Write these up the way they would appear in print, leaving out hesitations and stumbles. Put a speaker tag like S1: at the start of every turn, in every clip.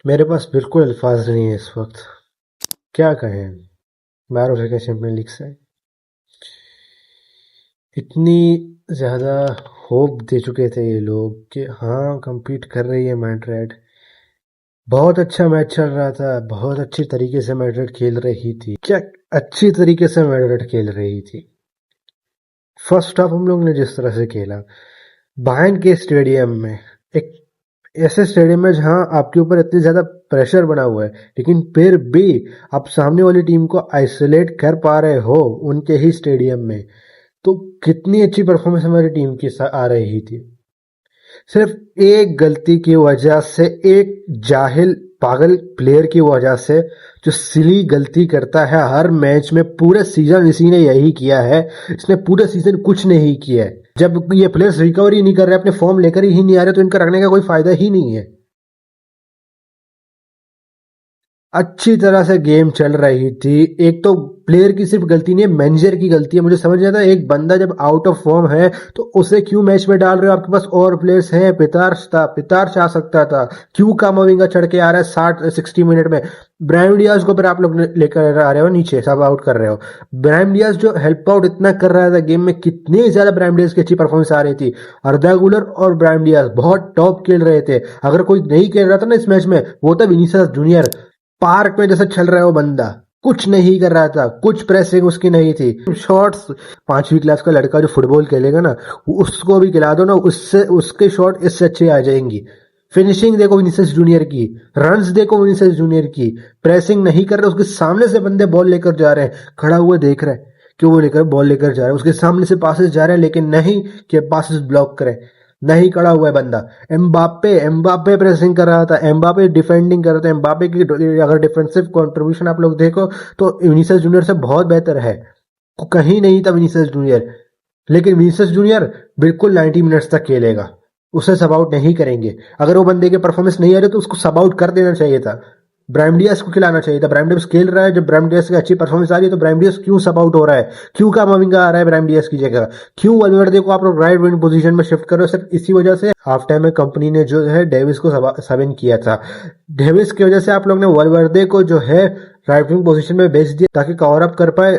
S1: मेरे पास बिल्कुल अल्फाज नहीं है इस वक्त। क्या कहें। बारह के चैंपियन लीग से इतनी ज़्यादा होप दे चुके थे ये लोग कि हाँ compete कर रही है मैड्रिड। बहुत अच्छा मैच चल रहा था, बहुत अच्छी तरीके से मैड्रिड खेल रही थी। क्या अच्छी तरीके से मैड्रिड खेल रही थी। फर्स्ट हाफ हम लोग ने जिस तरह से खेला बायर्न के स्टेडियम में, एक ऐसे स्टेडियम में जहां आपके ऊपर इतनी ज्यादा प्रेशर बना हुआ है, लेकिन फिर भी आप सामने वाली टीम को आइसोलेट कर पा रहे हो उनके ही स्टेडियम में, तो कितनी अच्छी परफॉर्मेंस हमारी टीम की आ रही थी। सिर्फ एक गलती की वजह से, एक जाहिल पागल प्लेयर की वजह से, जो सिली गलती करता है हर मैच में। पूरे सीजन इसी ने यही किया है, इसने पूरे सीजन कुछ नहीं किया है। जब ये प्लेयर्स रिकवरी नहीं कर रहे, अपने फॉर्म लेकर ही नहीं आ रहे, तो इनका रखने का कोई फायदा ही नहीं है। अच्छी तरह से गेम चल रही थी। एक तो प्लेयर की सिर्फ गलती नहीं है, मैनेजर की गलती है। मुझे समझ नहीं आता, एक बंदा जब आउट ऑफ फॉर्म है तो उसे क्यों मैच में डाल रहे हो? आपके पास और प्लेयर्स हैं। पितार्स था, पितार्स आ सकता था। क्यों कामाविंगा चढ़ के आ रहा है 60 मिनट में? ब्राहिम डियाज को फिर आप लोग लेकर आ रहे हो नीचे, सब आउट कर रहे हो। ब्राहिम डियाज जो हेल्प आउट इतना कर रहा था गेम में, कितनी ज्यादा ब्राहिम डियाज की अच्छी परफॉर्मेंस आ रही थी। अर्दा गुलर और ब्राहिम डियाज बहुत टॉप खेल रहे थे। अगर कोई नहीं खेल रहा था ना इस मैच में, वो था विनीसियस जूनियर। पार्क में जैसे चल रहा है वो बंदा, कुछ नहीं कर रहा था, कुछ प्रेसिंग उसकी नहीं थी। शॉट्स, 5वीं क्लास का लड़का जो फुटबॉल खेलेगा ना, उसको भी खिला दो ना, उससे उसके शॉट इससे अच्छे आ जाएंगी। फिनिशिंग देखो विनीसियस जूनियर की, रन्स देखो विनीसियस जूनियर की। प्रेसिंग नहीं कर रहे, उसके सामने से बंदे बॉल लेकर जा रहे हैं, खड़ा हुआ देख रहे हैं कि वो लेकर बॉल लेकर जा रहा है, उसके सामने से पासेस जा रहे हैं, लेकिन नहीं कि पासेस ब्लॉक करे। नहीं खड़ा हुआ है बंदा। एम्बापे एम्बापे प्रेसिंग कर रहा था, एम्बापे डिफेंडिंग कर रहा था। एम्बापे की अगर डिफेंसिव कंट्रीब्यूशन आप लोग देखो तो विनीसियस जूनियर से बहुत बेहतर है। कहीं नहीं था विनीसियस जूनियर, लेकिन विनीसियस जूनियर बिल्कुल 90 मिनट्स तक खेलेगा। उसे सब आउट नहीं करेंगे। अगर वो बंदे के परफॉर्मेंस नहीं आ रहे तो उसको सब आउट कर देना चाहिए था। ब्राहिम डियाज को खिलाना चाहिए था। ब्राहिम डियाज खेल रहा है, जब ब्राहिम डियाज की अच्छी परफॉर्मेंस आ रही है तो ब्राहिम डियाज क्यों सब आउट हो रहा है? क्यों कामाविंगा आ रहा है ब्राहिम डियाज की जगह? क्यों वलवर्दे को आप लोग राइट विंग पोजीशन में शिफ्ट कर रहे हो? सिर्फ इसी वजह से हाफ टाइम में कंपनी ने जो है डेविस को सब इन किया था। डेविस की वजह से आप लोग ने वलवर्दे को जो है राइट विंग पोजीशन में भेज दिया ताकि कवर अप कर पाए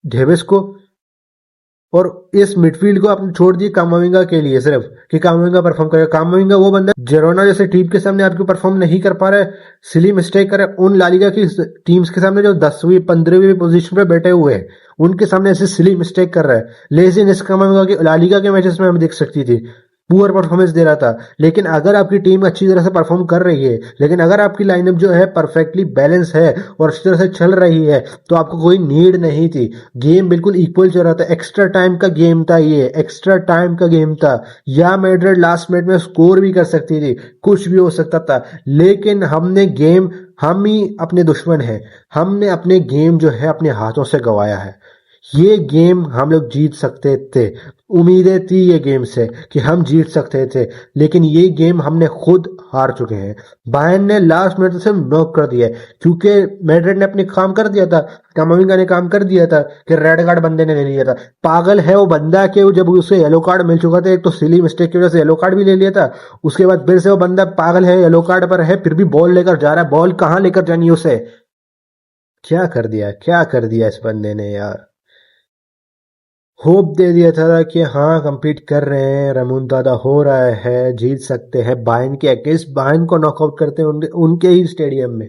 S1: डेविस को। और इस मिडफील्ड को आपने छोड़ दिए कामाविंगा के लिए, सिर्फ कि कामाविंगा परफॉर्म करेगा। कामाविंगा वो बंदा जेरोना जैसे टीम के सामने आपको परफॉर्म नहीं कर पा रहा है, सिली मिस्टेक कर रहा है। उन लालिगा की टीम्स के सामने जो 10वीं 15वीं पोजीशन पे बैठे हुए हैं, उनके सामने ऐसे सिली मिस्टेक कर रहा है। लेजिनेस कामाविंगा की लालिगा के मैचेस में हम देख सकती थी, पुअर परफॉर्मेंस दे रहा था। लेकिन अगर आपकी टीम अच्छी तरह से परफॉर्म कर रही है, लेकिन अगर आपकी लाइनअप जो है परफेक्टली बैलेंस है और अच्छी तरह से चल रही है, तो आपको कोई नीड नहीं थी। गेम बिल्कुल इक्वल चल रहा था। एक्स्ट्रा टाइम का गेम था, ये एक्स्ट्रा टाइम का गेम था। या मैड्रिड लास्ट मिनट में स्कोर भी कर सकती थी, कुछ भी हो सकता था, लेकिन हमने गेम, हम ही अपने दुश्मन है। हमने अपने गेम जो है अपने हाथों से गंवाया है। ये गेम हम लोग जीत सकते थे। उम्मीदें थी ये गेम से कि हम जीत सकते थे, लेकिन ये गेम हमने खुद हार चुके हैं। बायर्न ने लास्ट मिनट से नॉक कर दिया है, क्योंकि मैड्रिड ने अपने काम कर दिया था। कामाविंगा ने काम कर दिया था कि रेड कार्ड बंदे ने ले लिया था। पागल है वो बंदा कि वो जब उसे येलो कार्ड मिल चुका था, एक तो सिली मिस्टेक की वजह से येलो कार्ड भी ले लिया था, उसके बाद फिर से वो बंदा पागल है, येलो कार्ड पर है, फिर भी बॉल लेकर जा रहा है। बॉल कहाँ लेकर जानी है उसे? क्या कर दिया, क्या कर दिया इस बंदे ने यार। होप दे दिया था कि हाँ compete कर रहे हैं, रेमोंटाडा हो रहा है, जीत सकते हैं बायर्न के अगेंस्ट। बायर्न को नॉकआउट करते हैं उनके ही स्टेडियम में।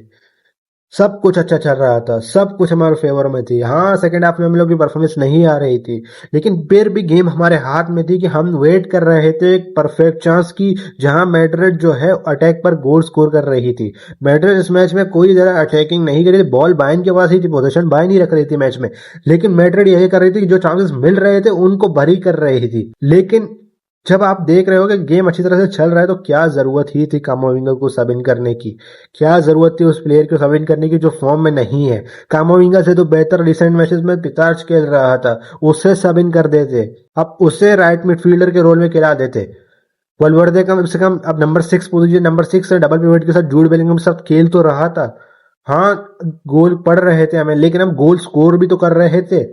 S1: सब कुछ अच्छा चल रहा था, सब कुछ हमारे फेवर में थी। हाँ सेकंड हाफ में हम लोग की परफॉर्मेंस नहीं आ रही थी, लेकिन फिर भी गेम हमारे हाथ में थी कि हम वेट कर रहे थे एक परफेक्ट चांस की, जहां मैड्रिड जो है अटैक पर गोल स्कोर कर रही थी। मैड्रिड इस मैच में कोई ज्यादा अटैकिंग नहीं करी थी, बॉल बायर्न के पास ही थी, पोजीशन बायर्न ही रख रही थी मैच में। लेकिन मैड्रिड यही कर रही थी कि जो चांसेस मिल रहे थे उनको भरी कर रही थी। लेकिन जब आप देख रहे हो कि गेम अच्छी तरह से चल रहा है, तो क्या जरूरत ही थी कामाविंगा को सब इन करने की? क्या जरूरत थी उस प्लेयर को सब इन करने की जो फॉर्म में नहीं है? कामाविंगा से तो बेहतर रिसेंट मैचेस में पितार्च खेल रहा था, उसे सब इन कर देते। अब उसे राइट मिडफील्डर के रोल में खिला देते। वलवर्दे कम से कम अब नंबर 6 पोजीशन, नंबर 6 से डबल पिवट के साथ जूड बेलिंगम के साथ खेल तो रहा था। हाँ गोल पड़ रहे थे हमें, लेकिन हम गोल स्कोर भी तो कर रहे थे।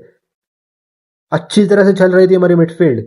S1: अच्छी तरह से चल रही थी हमारी मिडफील्ड।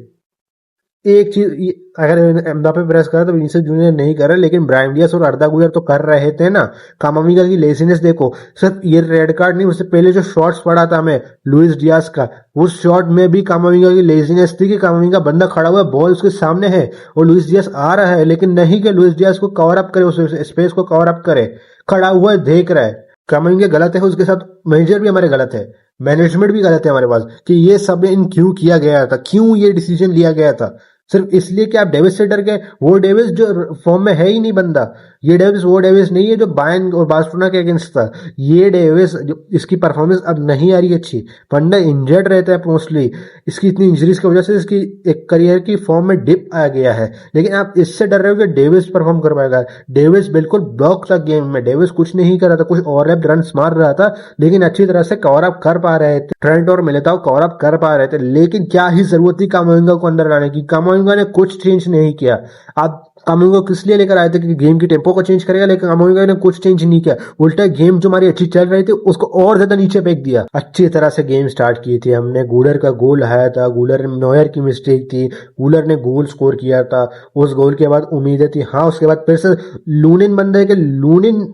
S1: एक चीज अगर एम्बापे प्रेस करा तो विनीसियस जूनियर नहीं कर रहा, लेकिन ब्राहिम डियास और अर्दा गुलर तो कर रहे थे ना। कामाविंगा की लेजीनेस देखो, सिर्फ ये रेड कार्ड नहीं, उससे पहले जो शॉट्स पड़ा था हमें लुइस डियास का, उस शॉट में भी कामाविंगा की लेजीनेस थी कि कामाविंगा बंदा खड़ा हुआ है, बॉल उसके सामने है और लुइस डियास आ रहा है, लेकिन नहीं कि लुइस डियास को कवर अप करे, उस स्पेस को कवर अप करे, खड़ा हुआ है देख रहा है। कामाविंगा गलत है, उसके साथ मैनेजर भी हमारे गलत है, मैनेजमेंट भी गलत है हमारे पास कि ये सब इन क्यों किया गया था, क्यों ये डिसीजन लिया गया था, सिर्फ इसलिए कि आप डेविस से डर गए। वो डेविस जो फॉर्म में है ही नहीं बंदा, ये डेविस वो डेविस नहीं है जो बायर्न और बार्सिलोना के अगेंस्ट था। ये डेविस जो इसकी परफॉर्मेंस अब नहीं आ रही अच्छी, बंदा इंजर्ड रहता है मोस्टली, इसकी इतनी इंजरीज की वजह से इसकी एक करियर की फॉर्म में डिप आ गया है। लेकिन आप इससे डर रहे हो कि डेविस परफॉर्म कर पाएगा। डेविस बिल्कुल ब्लॉक था गेम में, डेविस कुछ नहीं कर रहा था, कुछ और रन मार रहा था, लेकिन अच्छी तरह से कवर अप कर पा रहे थे, ट्रेंट और मिलिताओ कवर अप कर पा रहे थे। लेकिन क्या ही जरूरत थी कामाविंगा को अंदर लाने की, कामाविंगा ने कुछ चेंज नहीं किया। आप कामाविंगा किस लिए लेकर आए थे कि गेम की टेम्पो को चेंज करेगा, लेकिन कामाविंगा ने कुछ चेंज नहीं किया, उल्टा गेम जो हमारी अच्छी चल रही थी उसको और ज्यादा नीचे फेंक दिया। अच्छी तरह से गेम स्टार्ट की थी हमने, गूलर का गोल आया था, गूलर नोयर की मिस्टेक थी, गूलर ने गोल स्कोर किया था, उस गोल के बाद उम्मीदें थी। हाँ, उसके बाद फिर से लूनिन बंदा है कि लूनिन,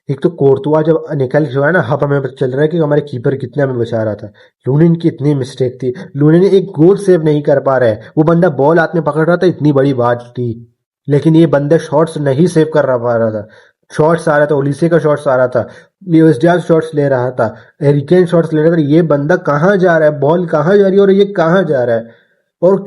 S1: एक तो कोर्तुआ जब निकल जो है ना, हब हमें पता चल रहा है कि हमारे कीपर कितना हमें बचा रहा था। लूनिन की इतनी मिस्टेक थी, लूनिन एक गोल सेव नहीं कर पा रहा है, वो बंदा बॉल हाथ में पकड़ रहा था, इतनी बड़ी बात थी, लेकिन ये बंदा शॉट्स नहीं सेव कर रहा पा रहा था। शॉट्स आ रहा था, ओलिसे का शॉट्स आ रहा था, ल्यूसडियाज शॉट्स ले रहा था, एरिकेन शॉट्स ले रहा था, ये बंदा कहाँ जा रहा है, बॉल कहाँ जा रही है और ये कहाँ जा रहा है। और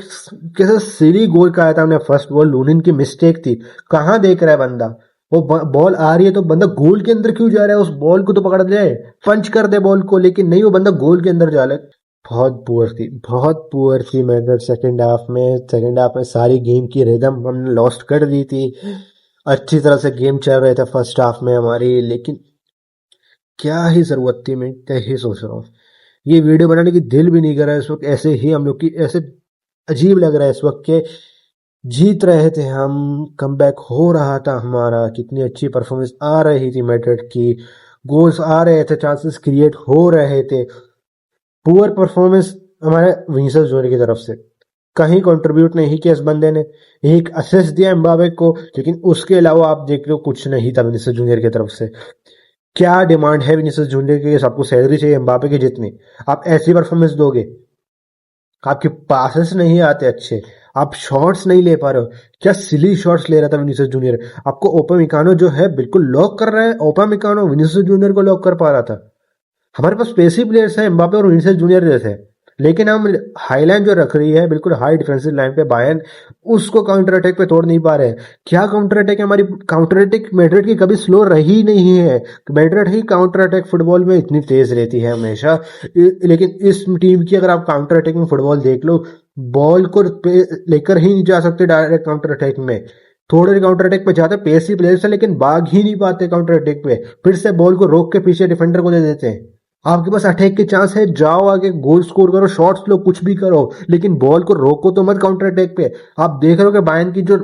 S1: कैसे सीधी गोल का आया था हमने फर्स्ट बॉल, लूनिन की मिस्टेक थी, कहाँ देख रहा है बंदा, वो बॉल आ रही है तो बंदा गोल के अंदर क्यों जा रहा है, उस बॉल को तो पकड़ ले, पंच कर दे बॉल को, लेकिन नहीं, वो बंदा गोल के अंदर जा रहा है। बहुत पुअर थी, बहुत पुअर थी मैड्रिड सेकंड हाफ में सारी गेम की रिदम हमने लॉस्ट कर दी थी। अच्छी तरह से गेम चल रहे थे फर्स्ट हाफ में हमारी, लेकिन क्या ही जरूरत थी, मैं क्या ही सोच रहा हूँ। ये वीडियो बनाने की दिल भी नहीं कर रहा है इस वक्त, ऐसे ही हम लोग की ऐसे अजीब लग रहा है इस वक्त के, जीत रहे थे हम, कमबैक हो रहा था हमारा, कितनी अच्छी परफॉर्मेंस आ रही थी मैड्रिड की, गोल्स आ रहे थे, चांसेस क्रिएट हो रहे थे। पुअर परफॉर्मेंस हमारे विनीसियस जूनियर की तरफ से, कहीं कंट्रीब्यूट नहीं किया इस बंदे ने, एक असिस्ट दिया एम्बापे को, लेकिन उसके अलावा आप देख लो कुछ नहीं था विनीसियस जूनियर की तरफ से। क्या डिमांड है विनीसियस जूनियर की, सबको सैलरी चाहिए एम्बापे की जितनी, आप ऐसी परफॉर्मेंस दोगे, आपके पासेस नहीं आते अच्छे, आप शॉट्स नहीं ले पा रहे हो, क्या सिली शॉट्स ले रहा था विनीसियस जूनियर। आपको ओपामिकानो जो है बिल्कुल लॉक कर रहा है, ओपामिकानो विनीसियस जूनियर को लॉक कर पा रहा था। हमारे पास पेसी प्लेयर्स हैं एम्बापे और विनीसियस जूनियर जैसे, लेकिन हम हाई लाइन जो रख रही है बिल्कुल हाई डिफेंसिव लाइन पे बायर्न, उसको काउंटर अटैक पे तोड़ नहीं पा रहे हैं। क्या काउंटर अटैक है हमारी, काउंटर अटैक मैड्रिड की कभी स्लो रही नहीं है, मैड्रिड ही काउंटर अटैक फुटबॉल में इतनी तेज रहती है हमेशा। लेकिन इस टीम की अगर आप काउंटर अटैकिंग फुटबॉल देख लो, बॉल को लेकर ही नहीं जा सकते डायरेक्ट काउंटर अटैक में, थोड़े काउंटर अटैक पे जाते पेसी प्लेयर्स है, लेकिन भाग ही नहीं पाते काउंटर अटैक पे, फिर से बॉल को रोक के पीछे डिफेंडर को दे देते हैं। आपके पास अटैक के चांस है, जाओ आगे गोल स्कोर करो, शॉट्स लो, कुछ भी करो, लेकिन बॉल को रोको तो मत काउंटर अटैक पे। आप देख रहे हो कि बायर्न की जो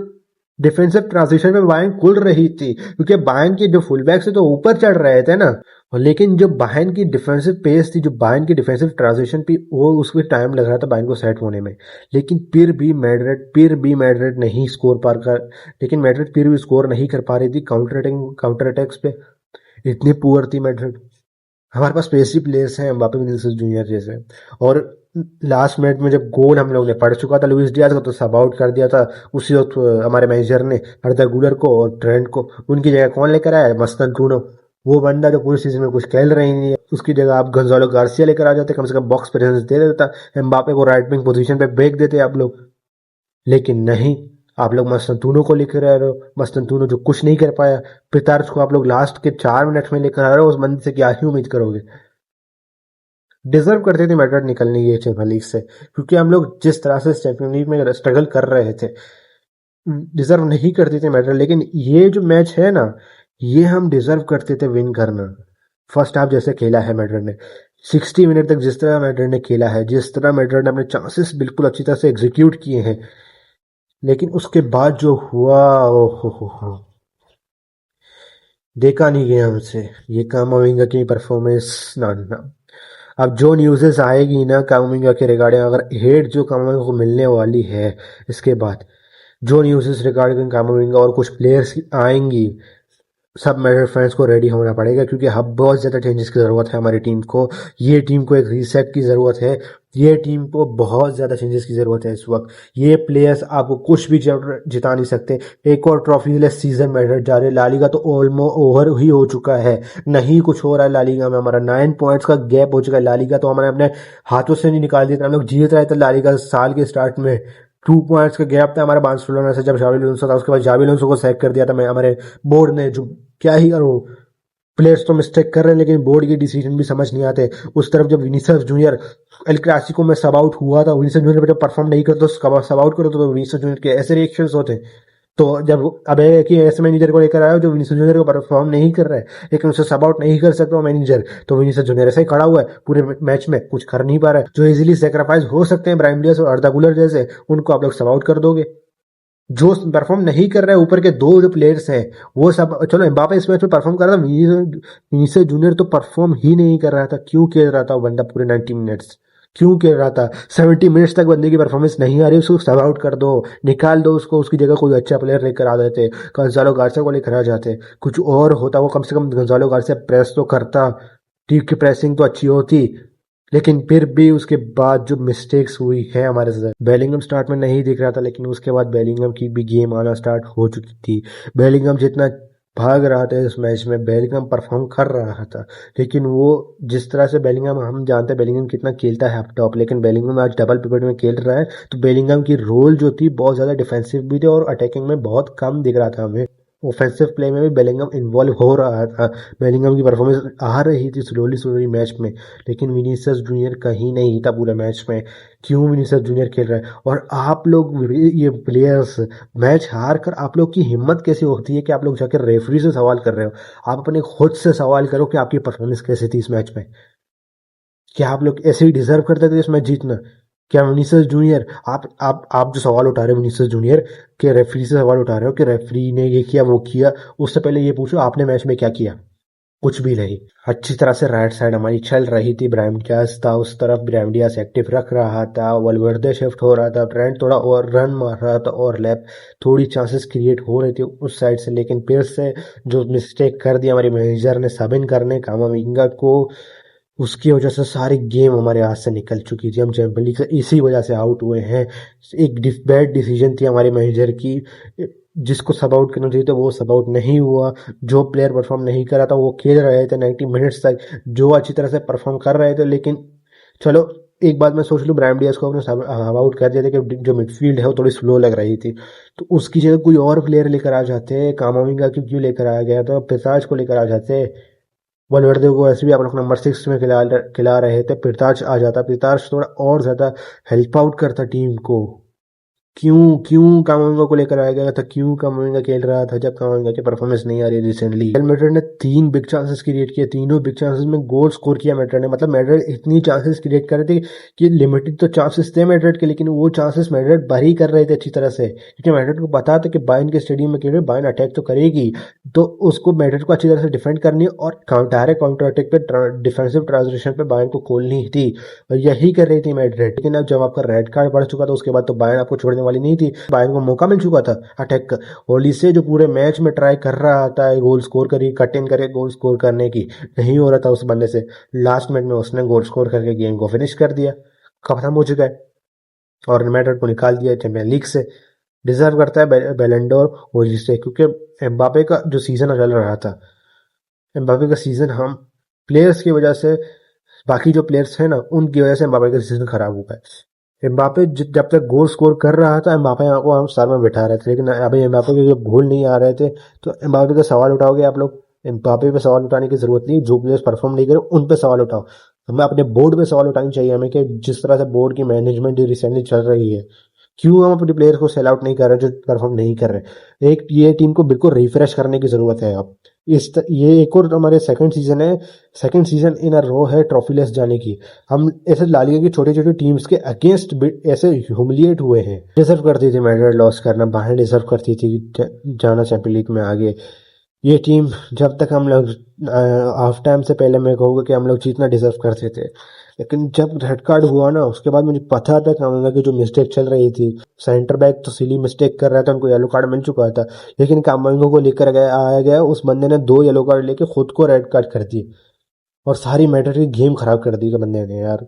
S1: डिफेंसिव ट्रांजिशन में बायर्न खुल रही थी, क्योंकि बायर्न के जो फुल बैक से तो ऊपर चढ़ रहे थे ना, और लेकिन जो बायर्न की डिफेंसिव पेस थी, जो बायर्न की डिफेंसिव ट्रांजिशन थी, वो उसमें टाइम लग रहा था बायर्न को सेट होने में, लेकिन फिर भी मैड्रिड नहीं स्कोर पार कर, लेकिन मैड्रिड फिर भी स्कोर नहीं कर पा रही थी काउंटर अटैक्स पे, इतनी पुअर थी मैड्रिड। हमारे पास पेसी प्लेयर्स हैं एम्बापे विनीसियस जूनियर जैसे, और लास्ट मिनट में जब गोल हम लोग ने पड़ चुका था लुइस डियाज का, तो सब आउट कर दिया था उसी वक्त हमारे मैनेजर ने अर्दा गुलर को और ट्रेंट को, उनकी जगह कौन लेकर आया, मस्तन टूनो, वो बंदा जो पूरी सीजन में कुछ खेल रही नहीं है, उसकी जगह आप गंजालो गार्सिया लेकर आ जाते, कम से कम बॉक्स प्रेजेंस दे देता, एम्बापे को राइट विंग पोजीशन पे फेंक देते आप लोग, लेकिन नहीं, आप लोग मस्तनतूनो को लेकर आ रहे हो, मस्तनतूनो जो कुछ नहीं कर पाया, पितार्स को आप लोग लास्ट के 4 मिनट में लेकर आ रहे हो, उस बंदे से क्या ही उम्मीद करोगे। डिजर्व करते थे मैड्रिड निकलने ये चैंपियन लीग से, क्योंकि हम लोग जिस तरह से चैंपियन लीग में स्ट्रगल कर रहे थे, डिजर्व नहीं करते थे मैड्रिड, लेकिन ये जो मैच है ना, ये हम डिजर्व करते थे विन करना। फर्स्ट हाफ जैसे खेला है मैड्रिड ने, 60 मिनट तक जिस तरह मैड्रिड ने खेला है, जिस तरह मैड्रिड ने अपने चांसेस बिल्कुल अच्छी तरह से एग्जीक्यूट किए हैं, लेकिन उसके बाद जो हुआ, ओ हो, देखा नहीं गया हमसे ये कामाविंगा की परफॉर्मेंस, ना ना, अब जो न्यूज़ेस आएगी ना कामाविंगा के रिगार्डिंग, अगर हेट जो कामाविंगा को मिलने वाली है इसके बाद, जो न्यूज़ेस रिगार्डिंग कामाविंगा और कुछ प्लेयर्स आएंगी, सब मेरिट फैंस को रेडी होना पड़ेगा, क्योंकि अब बहुत ज़्यादा चेंजेस की ज़रूरत है हमारी टीम को। ये टीम को एक रीसेट की ज़रूरत है। ये टीम को बहुत ज़्यादा चेंजेस की ज़रूरत है इस वक्त। ये प्लेयर्स आपको कुछ भी जिता नहीं सकते। एक और ट्रॉफी लेस सीजन मेरिट जा रहे, लालीगा तो ऑलमोस्ट ओवर ही हो चुका है, नहीं कुछ हो रहा है लालीगा में। हमारा 9 पॉइंट्स का गैप हो चुका है। लालीगा तो हमारे अपने हाथों से नहीं निकाल दिया था, हम लोग जीत रहे थे लालीगा साल के स्टार्ट में। 2 पॉइंट्स का गैप था हमारा बार्सिलोना से, जब जावी लोन्सो था, उसके बाद जावी लोन्सो को सैक कर दिया था मैं हमारे बोर्ड ने। जो क्या ही करो, प्लेयर्स तो मिस्टेक कर रहे हैं लेकिन बोर्ड के डिसीजन भी समझ नहीं आते। उस तरफ जब विनीसियस जूनियर एल क्लासिको में सब आउट हुआ था, विनीसियस जूनियर जब परफॉर्म नहीं करते तो सब आउट करो, तो विनीसियस जूनियर के ऐसे रिएक्शंस होते हैं। तो जब अब है कि ऐसे मैनेजर को लेकर आया जो विनीसियस जूनियर को परफॉर्म नहीं कर रहा है, लेकिन उसे सब आउट नहीं कर सकता वो मैनेजर, तो विनीसियस जूनियर ऐसे ही खड़ा हुआ है पूरे मैच में, कुछ कर नहीं पा रहा है। जो इजीली सेक्रीफाइस हो सकते हैं ब्राहिम डियाज और अर्दा गुलर जैसे, उनको आप लोग सब आउट कर दोगे। जो परफॉर्म नहीं कर रहा है ऊपर के दो जो प्लेयर्स हैं वो सब, चलो एम्बापे इस मैच में परफॉर्म कर रहा था, विनीसियस जूनियर तो परफॉर्म ही नहीं कर रहा था। क्यों खेल रहा था वो बंदा पूरे 90 मिनट्स? क्यों खेल रहा था? 70 मिनट्स तक बंदे की परफॉर्मेंस नहीं आ रही, उसको सब आउट कर दो, निकाल दो उसको, उसकी जगह कोई अच्छा प्लेयर लेकर आ देते, गंजालो गार्सिया को लेकर आ जाते, कुछ और होता। वो कम से कम गंजालो गार्सिया प्रेस तो करता, टीम की प्रेसिंग तो अच्छी होती। लेकिन फिर भी उसके बाद जो मिस्टेक्स हुई है हमारे साथ, बेलिंगम स्टार्ट में नहीं दिख रहा था, लेकिन उसके बाद बेलिंगम की भी गेम आना स्टार्ट हो चुकी थी। बेलिंगम जितना भाग रहा था इस मैच में, बेलिंगम परफॉर्म कर रहा था, लेकिन वो जिस तरह से बेलिंगम, हम जानते हैं बेलिंगम कितना खेलता है अप टॉप, लेकिन बेलिंगम आज डबल पिवट में खेल रहा है, तो बेलिंगम की रोल जो थी बहुत ज़्यादा डिफेंसिव भी थी और अटैकिंग में बहुत कम दिख रहा था हमें। ऑफेंसिव प्ले में भी बेलिंगम इन्वॉल्व हो रहा था, बेलिंगम की परफॉर्मेंस आ रही थी स्लोली स्लोली मैच में, लेकिन विनीसियस जूनियर कहीं नहीं था पूरे मैच में। क्यों विनीसियस जूनियर खेल रहा है? और आप लोग ये प्लेयर्स मैच हार कर आप लोग की हिम्मत कैसे होती है कि आप लोग जाकर रेफरी से सवाल कर रहे हो? आप अपने खुद से सवाल करो कि आपकी परफॉर्मेंस कैसी थी इस मैच में। क्या आप लोग ऐसे ही डिजर्व करते थे इस मैच जीतना? क्या विनीसियस जूनियर, आप जो सवाल उठा रहे हो विनीसियस जूनियर के रेफरी से सवाल उठा रहे हो कि रेफरी ने ये किया वो किया, उससे पहले ये पूछो आपने मैच में क्या किया? कुछ भी नहीं। अच्छी तरह से राइट साइड हमारी चल रही थी, ब्राहिम डियाज था उस तरफ, ब्राहिम डियाज एक्टिव रख रहा था, वलवर्दे शिफ्ट हो रहा था, ट्रेंट थोड़ा और रन मार रहा था और लैप थोड़ी चांसेस क्रिएट हो रहे थे उस साइड से, लेकिन फिर से जो मिस्टेक कर दिया हमारे मैनेजर ने सब इन करने कामाविंगा को, उसकी वजह से सारी गेम हमारे हाथ से निकल चुकी थी। हम चैंपियन लीग से इसी वजह से आउट हुए हैं। एक बैड डिसीजन थी हमारे मैनेजर की, जिसको सब आउट करना चाहिए था वो सब आउट नहीं हुआ। जो प्लेयर परफॉर्म नहीं कर रहा था वो खेल रहे थे 90 मिनट्स तक, जो अच्छी तरह से परफॉर्म कर रहे थे। लेकिन चलो एक बात मैं सोच लूँ, ब्राहिम डियाज को अपने सब आउट कर दिया था कि जो मिडफील्ड है वो थोड़ी स्लो लग रही थी, तो उसकी जगह कोई और प्लेयर लेकर आ जाते। कामाविंगा क्यों लेकर आया गया था? पिसाज को लेकर आ जाते। वलवर्दे को वैसे भी आप लोग नंबर 6 में खिला रहे थे, पिरताज आ जाता, पिरताज थोड़ा और ज्यादा हेल्प आउट करता टीम को। क्यों क्यों कामाविंगा को लेकर आया गया था? क्यों कामाविंगा खेल रहा था जब कामाविंगा की परफॉर्मेंस नहीं आ रही रिसेंटली? रियल मैड्रिड ने 3 बिग चांसेस क्रिएट किए, तीनों बिग चांसेस में गोल स्कोर किया मैड्रिड ने। मतलब मैड्रिड इतनी चांसेस क्रिएट कर रहे थे कि लिमिटेड तो चांसेस थे मैड्रिड के, लेकिन वो चांसेस मैड्रिड भर ही कर रहे थे अच्छी तरह से, क्योंकि मैड्रिड को पता था कि बायर्न के स्टेडियम में खेल बायर्न अटैक तो करेगी, तो उसको मैड्रिड को अच्छी तरह से डिफेंड करनी और डायरेक्ट काउंटर अटैक पे डिफेंसिव ट्रांजिशन पे बायर्न को खोलनी थी, और यही कर रही थी मैड्रिड। लेकिन अब जब आपका रेड कार्ड बढ़ चुका था उसके बाद तो बायर्न आपको छोड़ने वाली नहीं थी, बायर्न को मौका मिल चुका था अटैक का। ओलिसे जो पूरे मैच में ट्राई कर रहा था गोल स्कोर करी, कट इन करके गोल स्कोर करने की, नहीं हो रहा था उस बंदे से। लास्ट मैच में उसने गोल स्कोर करके गेम को फिनिश कर दिया, खत्म हो चुका है, और मैड्रिड को निकाल दिया चैंपियन लीग से। डिजर्व करता है बैलेंडोर ओलिसे, क्योंकि एम्बापे का जो सीजन चल रहा था, एम्बापे का सीजन हम प्लेयर्स की वजह से, बाकी जो प्लेयर्स हैं ना उनकी वजह से एम्बापे का सीजन खराब हुआ है। एम्बापे जब तक गोल स्कोर कर रहा था एम्बापे को हम सर में बिठा रहे थे, लेकिन अभी एम्बापे के जब गोल नहीं आ रहे थे तो एम्बापे का सवाल उठाओगे आप लोग? एम्बापे पे सवाल उठाने की जरूरत नहीं, जो प्लेयर्स परफॉर्म नहीं करे उन पे सवाल उठाओ। हमें अपने बोर्ड पे सवाल उठानी चाहिए हमें, कि जिस तरह से बोर्ड की मैनेजमेंट रिसेंटली चल रही है, क्यों हम अपने प्लेयर को सेल आउट नहीं कर रहे जो परफॉर्म नहीं कर रहे? एक ये टीम को बिल्कुल रिफ्रेश करने की जरूरत है अब। ये एक और हमारे सेकंड सीजन है, सेकंड सीजन इन अ रो है ट्रॉफी लेस जाने की। हम ऐसे लालिगा की छोटी छोटी टीम्स के अगेंस्ट ऐसे ह्यूमिलिएट हुए हैं। डिजर्व करती थी मैड्रिड लॉस करना, बाहर डिजर्व करती थी जाना चैंपियन लीग में आगे। ये टीम जब तक हम लोग हाफ टाइम से पहले मैं कहूँगा कि हम लोग जीतना डिजर्व करते थे, लेकिन जब रेड कार्ड हुआ ना उसके बाद मुझे पता था कामांगा की जो मिस्टेक चल रही थी, सेंटर बैक तो सिली मिस्टेक कर रहा था, उनको येलो कार्ड मिल चुका था, लेकिन कामांगा को लेकर गया आया गया, उस बंदे ने 2 येलो कार्ड लेके खुद को रेड कार्ड कर दिए और सारी मैटर की गेम खराब कर दी उस बंदे ने यार।